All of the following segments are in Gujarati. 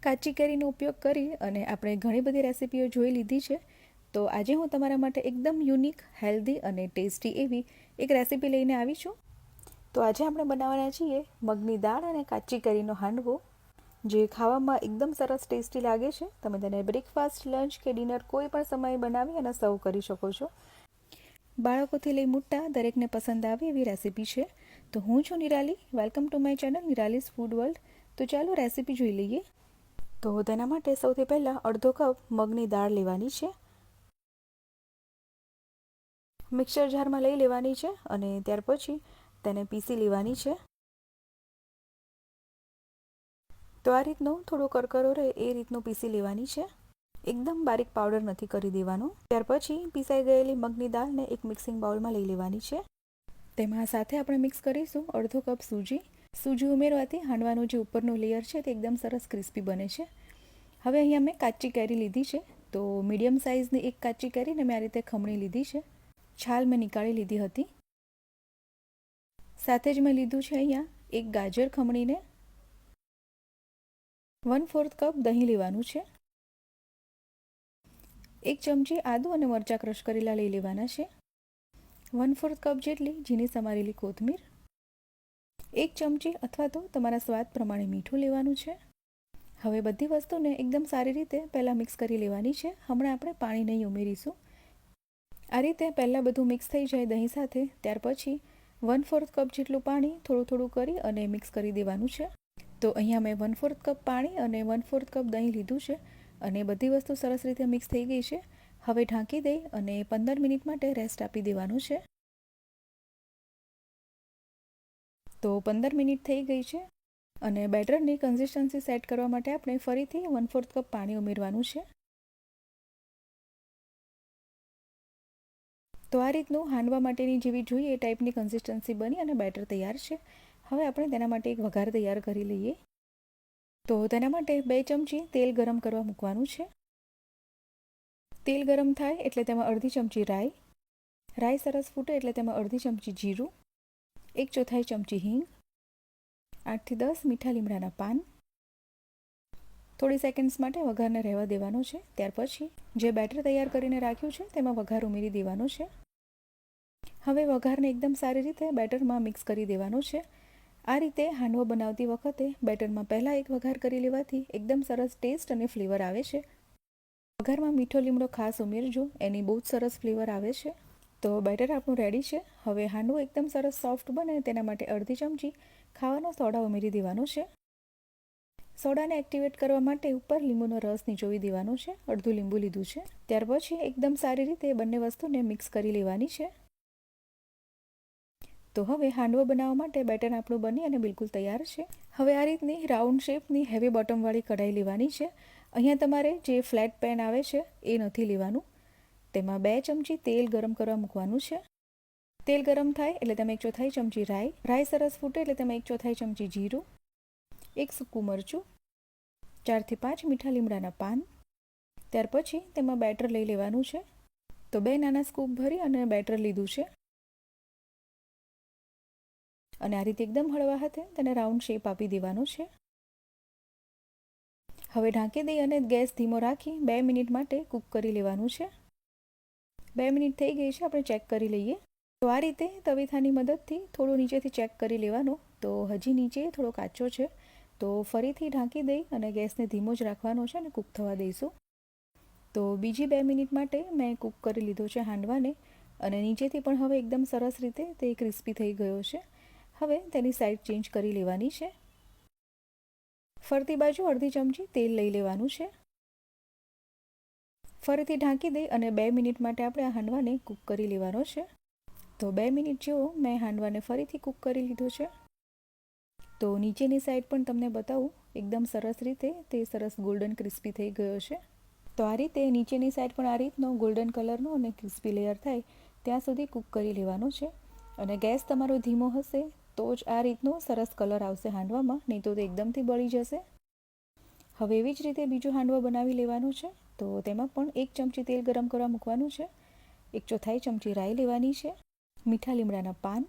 કાચી કેરીનો ઉપયોગ કરી અને આપણે ઘણી બધી રેસિપીઓ જોઈ લીધી છે, તો આજે હું તમારા માટે એકદમ યુનિક, હેલ્ધી અને ટેસ્ટી એવી એક રેસિપી લઈને આવી છું. તો આજે આપણે બનાવવાના છીએ મગની દાળ અને કાચી કેરીનો હાંડવો, જે ખાવામાં એકદમ સરસ ટેસ્ટી લાગે છે. તમે તેને બ્રેકફાસ્ટ, લંચ કે ડિનર કોઈ પણ સમયે બનાવી અને સર્વ કરી શકો છો. બાળકોથી લઈ મોટા દરેકને પસંદ આવે એવી રેસિપી છે. તો હું છું Nirali. Welcome to my channel Nirali's food world. તો ચાલો રેસિપી જોઈ લઈએ. તો તેના માટે સૌથી પહેલાં અડધો કપ મગની દાળ લેવાની છે. મિક્સર જારમાં લઈ લેવાની છે અને ત્યાર પછી તેને પીસી લેવાની છે. તો આ રીતનો થોડો કરકરો રહે એ રીતનું પીસી લેવાની છે. એકદમ બારીક પાવડર નથી કરી દેવાનો. ત્યાર પછી પીસાઈ ગયેલી મગની દાળને એક મિક્સિંગ બાઉલમાં લઈ લેવાની છે. તેમાં સાથે આપણે મિક્સ કરીશું અડધો કપ સૂજી. સૂજી ઉમેરવાથી હાંડવાનું જે ઉપરનું લેયર છે તે એકદમ સરસ ક્રિસ્પી બને છે. હવે અહીંયા મેં કાચી કેરી લીધી છે. તો મીડિયમ સાઇઝની એક કાચી કેરીને મેં આ રીતે ખમણી લીધી છે. છાલ મેં નીકાળી લીધી હતી. સાથે જ મેં લીધું છે અહીંયા એક ગાજર ખમણીને. 1/4 કપ દહીં લેવાનું છે. 1 ચમચી આદુ અને મરચાં ક્રશ કરેલા લઈ લેવાના છે. 1/4 કપ જેટલી ઝીણી સમારેલી કોથમીર. 1 ચમચી અથવા તો તમારા સ્વાદ પ્રમાણે મીઠું લેવાનું છે. હવે બધી વસ્તુને એકદમ સારી રીતે પહેલાં મિક્સ કરી લેવાની છે. હમણાં આપણે પાણી નહીં ઉમેરીશું. આ રીતે પહેલાં બધું મિક્સ થઈ જાય દહીં સાથે, ત્યાર પછી 1/4 કપ જેટલું પાણી થોડું થોડું કરી અને મિક્સ કરી દેવાનું છે. તો અહીંયા મેં 1/4 કપ પાણી અને 1/4 કપ દહીં લીધું છે અને બધી વસ્તુ સરસ રીતે મિક્સ થઈ ગઈ છે. હવે ઢાંકી દઈ અને 15 મિનિટ માટે રેસ્ટ આપી દેવાનું છે. તો 15 મિનિટ થઈ ગઈ છે અને બેટરની કન્સિસ્ટન્સી સેટ કરવા માટે આપણે ફરીથી 1/4 કપ પાણી ઉમેરવાનું છે. તો આ રીતનું હાંડવા માટેની જેવી જોઈએ એ ટાઈપની કન્સિસ્ટન્સી બની અને બેટર તૈયાર છે. હવે આપણે તેના માટે એક વઘાર તૈયાર કરી લઈએ. તો તેના માટે 2 ચમચી તેલ ગરમ કરવા મૂકવાનું છે. તેલ ગરમ થાય એટલે તેમાં અડધી ચમચી રાઈ. રાઈ સરસ ફૂટે એટલે તેમાં અડધી ચમચી જીરું, 1/4 ચમચી હિંગ, 8 થી 10 મીઠા લીમડાના પાન. થોડી સેકન્ડ્સ માટે વઘારને રહેવા દેવાનો છે. ત્યાર પછી જે બેટર તૈયાર કરીને રાખ્યું છે તેમાં વઘાર ઉમેરી દેવાનો છે. હવે વઘારને એકદમ સારી રીતે બેટરમાં મિક્સ કરી દેવાનો છે. આ રીતે હાંડવો બનાવતી વખતે બેટરમાં પહેલાં એક વઘાર કરી લેવાથી એકદમ સરસ ટેસ્ટ અને ફ્લેવર આવે છે. વઘારમાં મીઠો લીમડો ખાસ ઉમેરજો, એની બહુ જ સરસ ફ્લેવર આવે છે. તો બેટર આપણું રેડી છે. હવે હાંડવો એકદમ સરસ સોફ્ટ બને તેના માટે અડધી ચમચી ખાવાનો સોડા ઉમેરી દેવાનો છે. સોડાને એક્ટિવેટ કરવા માટે ઉપર લીંબુનો રસ નીચોવી દેવાનો છે. અડધું લીંબુ લીધું છે. ત્યાર પછી એકદમ સારી રીતે બંને વસ્તુને મિક્સ કરી લેવાની છે. તો હવે હાંડવો બનાવવા માટે બેટર આપણું બની અને બિલકુલ તૈયાર છે. હવે આ રીતની રાઉન્ડ શેપની હેવી બોટમવાળી કઢાઈ લેવાની છે. અહીંયા તમારે જે ફ્લેટ પેન આવે છે એ નથી લેવાનું. તેમાં 2 ચમચી તેલ ગરમ કરવા મૂકવાનું છે. તેલ ગરમ થાય એટલે તેમાં 1/4 ચમચી રાઈ. રાઈ સરસ ફૂટે એટલે તેમાં 1/4 ચમચી જીરું, 1 સૂકું મરચું, 4 થી 5 મીઠા લીમડાના પાન. ત્યાર પછી તેમાં બેટર લઈ લેવાનું છે. તો 2 નાના સ્કૂપ ભરી અને બેટર લીધું છે અને આ રીતે એકદમ હળવા હાથે તેને રાઉન્ડ શેપ આપી દેવાનો છે. હવે ઢાંકી દઈ અને ગેસ ધીમો રાખી 2 મિનિટ માટે કૂક કરી લેવાનું છે. 2 મિનિટ થઈ ગઈ છે, આપણે ચેક કરી લઈએ. તો આ રીતે તવીથાની મદદથી થોડું નીચેથી ચેક કરી લેવાનું. તો હજી નીચે થોડો કાચો છે, તો ફરીથી ઢાંકી દઈ અને ગેસને ધીમો જ રાખવાનો છે અને કૂક થવા દઈશું. તો બીજી 2 મિનિટ માટે મેં કૂક કરી લીધો છે હાંડવાને અને નીચેથી પણ હવે એકદમ સરસ રીતે તે ક્રિસ્પી થઈ ગયો છે. હવે તેની સાઈડ ચેન્જ કરી લેવાની છે. ફરતી બાજુ અડધી ચમચી તેલ લઈ લેવાનું છે. ફરીથી ઢાંકી દઈ અને 2 મિનિટ માટે આપણે આ હાંડવાને કૂક કરી લેવાનો છે. તો 2 મિનિટ જેવો મેં હાંડવાને ફરીથી કૂક કરી લીધો છે. તો નીચેની સાઈડ પણ તમને બતાવું, એકદમ સરસ રીતે તે સરસ ગોલ્ડન ક્રિસ્પી થઈ ગયો છે. તો આ રીતે નીચેની સાઈડ પણ આ રીતનો ગોલ્ડન કલરનો અને ક્રિસ્પી લેયર થાય ત્યાં સુધી કૂક કરી લેવાનો છે અને ગેસ તમારો ધીમો હશે તો જ આ રીતનો સરસ કલર આવશે હાંડવામાં, નહીં તો તે એકદમથી બળી જશે. હવે એવી જ રીતે બીજો હાંડવો બનાવી લેવાનો છે. તો તેમાં પણ 1 ચમચી તેલ ગરમ કરવા મૂકવાનું છે. 1/4 ચમચી રાઈ લેવાની છે, મીઠા લીમડાના પાન.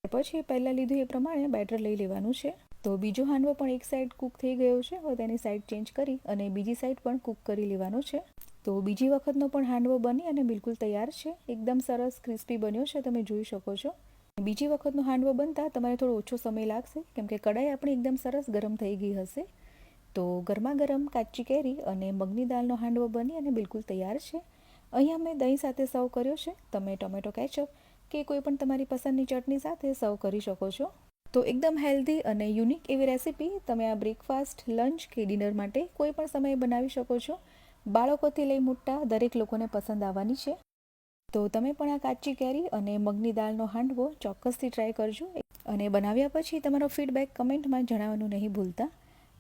પછી પહેલાં લીધું એ પ્રમાણે બેટર લઈ લેવાનું છે. તો બીજો હાંડવો પણ એક સાઈડ કૂક થઈ ગયો છે. હવે તેની સાઈડ ચેન્જ કરી અને બીજી સાઈડ પણ કૂક કરી લેવાનો છે. તો બીજી વખતનો પણ હાંડવો બની અને બિલકુલ તૈયાર છે. એકદમ સરસ ક્રિસ્પી બન્યો છે, તમે જોઈ શકો છો. બીજી વખતનો હાંડવો બનતા તમારે થોડો ઓછો સમય લાગશે, કેમ કે કઢાઈ આપણી એકદમ સરસ ગરમ થઈ ગઈ હશે. તો ગરમા ગરમ કાચી કેરી અને મગની દાળનો હાંડવો બની અને બિલકુલ તૈયાર છે. અહીંયા મેં દહીં સાથે સર્વ કર્યો છે. તમે ટોમેટો કેચઅપ કે કોઈ પણ તમારી પસંદની ચટણી સાથે સર્વ કરી શકો છો. તો એકદમ હેલ્ધી અને યુનિક એવી રેસીપી તમે આ બ્રેકફાસ્ટ, લંચ કે ડિનર માટે કોઈ પણ સમયે બનાવી શકો છો. બાળકોથી લઈ મોટા દરેક લોકોને પસંદ આવવાની છે. તો તમે પણ આ કાચી કેરી અને મગની દાળનો હાંડવો ચોક્કસથી ટ્રાય કરજો અને બનાવ્યા પછી તમારો ફીડબેક કમેન્ટમાં જણાવવાનું નહીં ભૂલતા.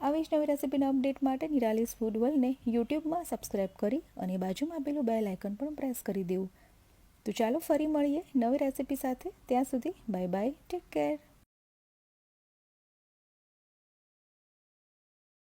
આવી જ નવી રેસીપીના અપડેટ માટે નિરાલીસ ફૂડ વર્લ્ડને યુટ્યુબમાં સબસ્ક્રાઈબ કરી અને બાજુમાં આપેલું બેલ આઇકન પણ પ્રેસ કરી દેવું. તો ચાલો ફરી મળીએ નવી રેસીપી સાથે. ત્યાં સુધી બાય બાય, ટેક કેર.